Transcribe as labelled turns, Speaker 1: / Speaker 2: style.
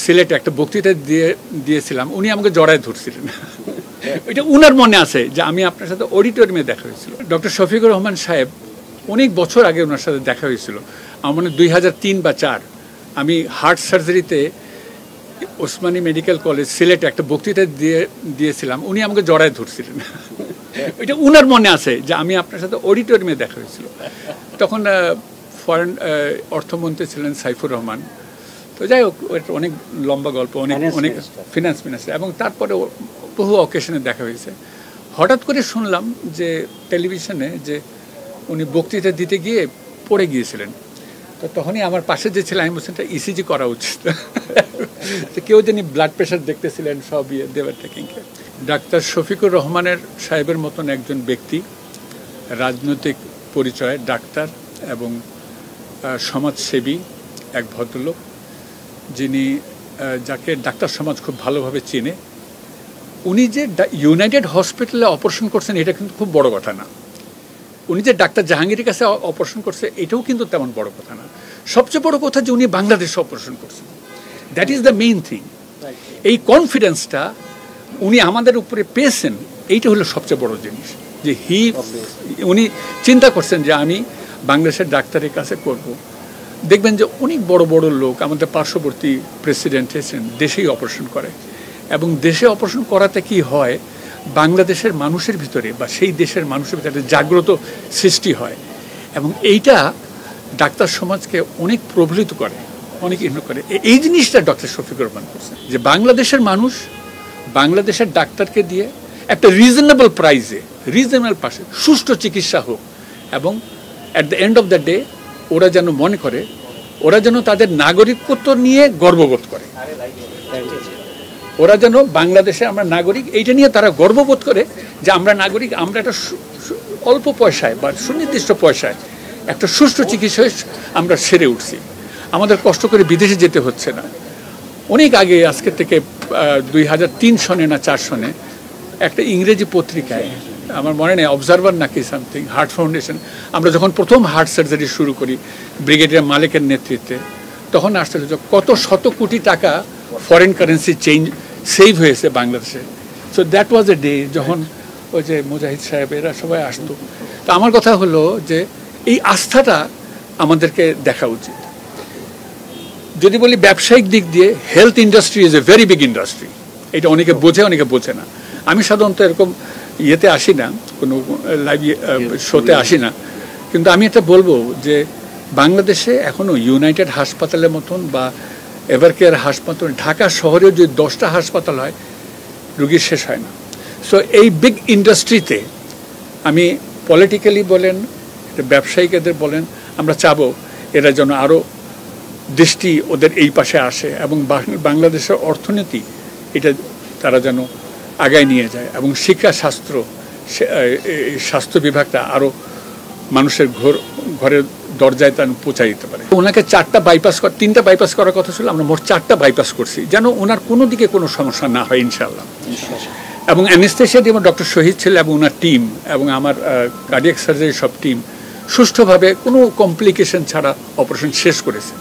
Speaker 1: সিলেটে একটা বক্তৃতা দিয়েছিলাম, উনি আমাকে জড়ায় ধরছিলেন। এটা উনার মনে আছে যে আমি আপনার সাথে অডিটোরিয়ামে দেখা হয়েছিল। ডক্টর শফিকুর রহমান সাহেব অনেক বছর আগে ওনার সাথে দেখা হয়েছিল, আমার মনে 2003 বা 2004। আমি হার্ট সার্জারিতে ওসমানী মেডিকেল কলেজ সিলেটে একটা বক্তৃতা দিয়েছিলাম, উনি আমাকে জড়ায় ধরছিলেন। এটা উনার মনে আছে যে আমি আপনার সাথে অডিটোরিয়ামে দেখা হয়েছিল। তখন ফরেন অর্থমন্ত্রী ছিলেন সাইফুর রহমান। তো যাই হোক, অনেক লম্বা গল্প, অনেক ফিনান্স মিনিস্টার, এবং তারপরে বহু অকেশনে দেখা হয়েছে। হঠাৎ করে শুনলাম যে টেলিভিশনে যে উনি বক্তৃতা দিতে গিয়ে পড়ে গিয়েছিলেন। তো তখনই আমার পাশে যে ছিলেন, আমি বলছেন ইসিজি করা উচিত। কেউ যিনি ব্লাড প্রেশার দেখতেছিলেন, সব দেবার টেকিংকে। ডাক্তার শফিকুর রহমানের সাহেবের মতন একজন ব্যক্তি, রাজনৈতিক পরিচয়, ডাক্তার এবং সমাজসেবী এক ভদ্রলোক, যিনি যাকে ডাক্তার সমাজ খুব ভালোভাবে চিনে। উনি যে ইউনাইটেড হসপিটালে অপারেশন করছেন, এটা কিন্তু খুব বড় কথা না। উনি যে ডাক্তার জাহাঙ্গীরের কাছে অপারেশন করছে, এটাও কিন্তু তেমন বড় কথা না। সবচেয়ে বড় কথা যে উনি বাংলাদেশে অপারেশন করছেন, that is the main thing. এই কনফিডেন্সটা উনি আমাদের উপরে পেয়েছেন, এইটা হলো সবচেয়ে বড় জিনিস। যে উনি চিন্তা করছেন যে আমি বাংলাদেশের ডাক্তারের কাছে করব। দেখবেন যে অনেক বড় বড় লোক, আমাদের পার্শ্ববর্তী প্রেসিডেন্ট এসেছেন, দেশেই অপারেশন করে, এবং দেশে অপারেশন করাতে কি হয়, বাংলাদেশের মানুষের ভিতরে বা সেই দেশের মানুষের ভিতরে জাগ্রত সৃষ্টি হয়, এবং এইটা ডাক্তার সমাজকে অনেক প্রবলিত করে, অনেক ইনভলভ করে। এই জিনিসটা ডক্টর শফিকুর রহমান করছেন, যে বাংলাদেশের মানুষ বাংলাদেশের ডাক্তারকে দিয়ে একটা রিজনেবল প্রাইসে, রিজনেবল পাশে সুষ্ঠু চিকিৎসা হোক, এবং at the end of the day ওরা যেন মনে করে, ওরা যেন তাদের নাগরিকত্ব নিয়ে গর্ববোধ করে, ওরা যেন বাংলাদেশে আমরা নাগরিক, এইটা নিয়ে তারা গর্ববোধ করে যে আমরা নাগরিক, আমরা একটা অল্প পয়সায় বা সুনির্দিষ্ট পয়সায় একটা সুষ্ঠু চিকিৎসায় আমরা সেরে উঠছি, আমাদের কষ্ট করে বিদেশে যেতে হচ্ছে না। অনেক আগে, আজকে থেকে 2003 সনে না 4 সনে, একটা ইংরেজি পত্রিকায়, আমার মনে নেই অবজারভার নাকি সামথিং, হার্ট ফাউন্ডেশন, আমরা যখন প্রথম হার্ট সার্জারি শুরু করি ব্রিগেডিয়ার মালিকের নেতৃত্বে, তখন আসছিল যে কত শত কোটি টাকা ফরেন কারেন্সি সেভ হয়েছে বাংলাদেশে। So that was a day যখন ওই যে মুজাহিদ সাহেব এরা সবাই আসতো। তো আমার কথা হলো যে এই আস্থাটা আমাদেরকে দেখা উচিত। যদি বলি ব্যবসায়িক দিক দিয়ে, health industry is a very big industry. এটা অনেকে বোঝে, অনেকে বোঝে না। আমি সাধারণত এরকম ইয়েতে আসি না, কোনো লাইভ শোতে আসি না, কিন্তু আমি এটা বলবো যে বাংলাদেশে এখনও ইউনাইটেড হাসপাতালের মতন বা এভারকেয়ার হাসপাতাল, ঢাকা শহরেও যদি 10টা হাসপাতাল হয়, রুগী শেষ হয় না। সো এই বিগ ইন্ডাস্ট্রিতে আমি পলিটিক্যালি বলেন, ব্যবসায়িকদের বলেন, আমরা চাবো এরা যেন আরও দৃষ্টি ওদের এই পাশে আসে, এবং বাংলাদেশের অর্থনীতি এটা তারা যেন আগায় নিয়ে যায়, এবং শিক্ষা স্বাস্থ্য বিভাগটা আরও মানুষের ঘরের দরজায় তার পৌঁছায় দিতে পারে। ওনাকে 3টা বাইপাস করার কথা ছিল, আমরা মোট 4টা বাইপাস করছি, যেন ওনার কোনো দিকে কোনো সমস্যা না হয় ইনশাআল্লাহ। এবং অ্যানেস্থেশিয়া দিয়ে ডক্টর শহীদ ছিল এবং ওনার টিম এবং আমার কার্ডিয়াক সার্জারি সব টিম সুষ্ঠুভাবে কোনো কমপ্লিকেশন ছাড়া অপারেশন শেষ করেছে।